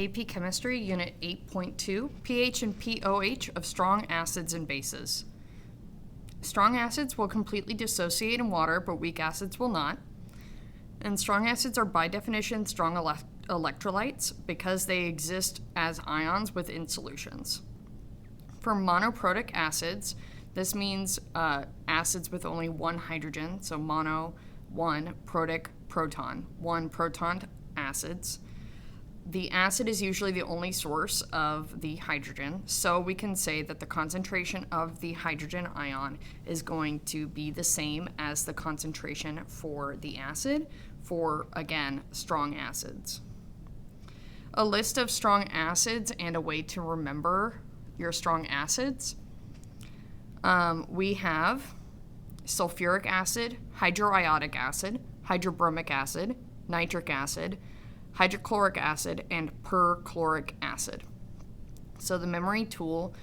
AP Chemistry, Unit 8.2, pH and pOH of strong acids and bases. Strong acids will completely dissociate in water, but weak acids will not. And strong acids are by definition strong electrolytes because they exist as ions within solutions. For monoprotic acids, this means acids with only one hydrogen, so mono, one, protic, proton, one proton acids. The acid is usually the only source of the hydrogen, so we can say that the concentration of the hydrogen ion is going to be the same as the concentration for the acid for, again, strong acids. A list of strong acids and a way to remember your strong acids. We have sulfuric acid, hydroiodic acid, hydrobromic acid, nitric acid, hydrochloric acid, and perchloric acid. So the memory tool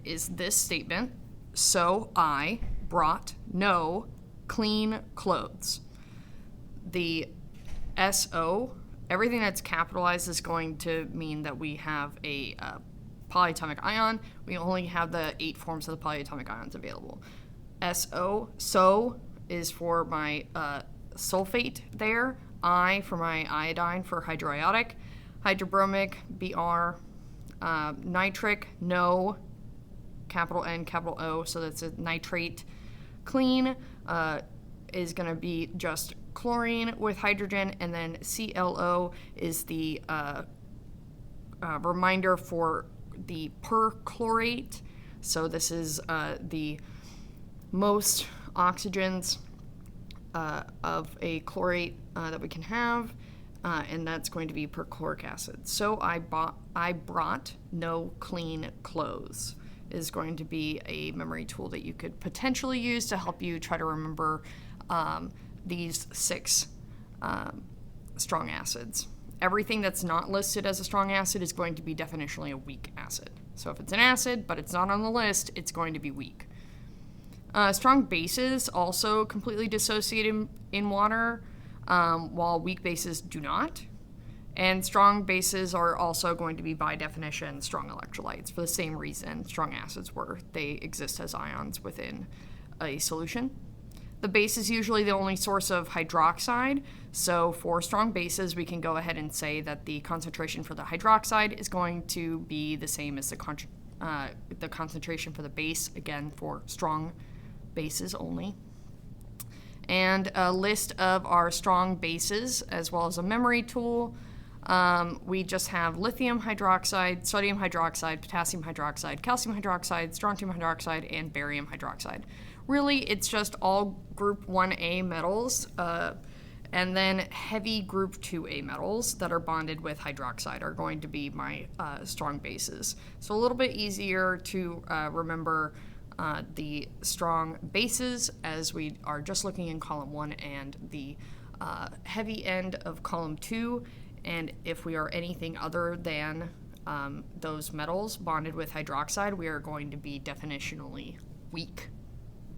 is this statement. So I brought no clean clothes. The SO, everything that's capitalized is going to mean that we have a polyatomic ion. We only have the 8 forms of the polyatomic ions available. So is for my sulfate there. I for my iodine for hydroiodic, hydrobromic, Br, nitric, no, capital N, capital O, so that's a nitrate. Clean is going to be just chlorine with hydrogen, and then ClO is the reminder for the perchlorate. So this is the most oxygens of a chlorate that we can have, and that's going to be perchloric acid. So I brought no clean clothes is going to be a memory tool that you could potentially use to help you try to remember these 6 strong acids. Everything that's not listed as a strong acid is going to be definitionally a weak acid. So if it's an acid, but it's not on the list, it's going to be weak. Strong bases also completely dissociate in water, while weak bases do not. And strong bases are also going to be, by definition, strong electrolytes for the same reason strong acids were. They exist as ions within a solution. The base is usually the only source of hydroxide, so for strong bases, we can go ahead and say that the concentration for the hydroxide is going to be the same as the concentration for the base, again, for strong bases only. And a list of our strong bases, as well as a memory tool. We just have lithium hydroxide, sodium hydroxide, potassium hydroxide, calcium hydroxide, strontium hydroxide, and barium hydroxide. Really, it's just all group 1A metals, and then heavy group 2A metals that are bonded with hydroxide are going to be my strong bases. So a little bit easier to remember the strong bases as we are just looking in column 1 and the heavy end of column 2. And if we are anything other than those metals bonded with hydroxide, we are going to be definitionally weak.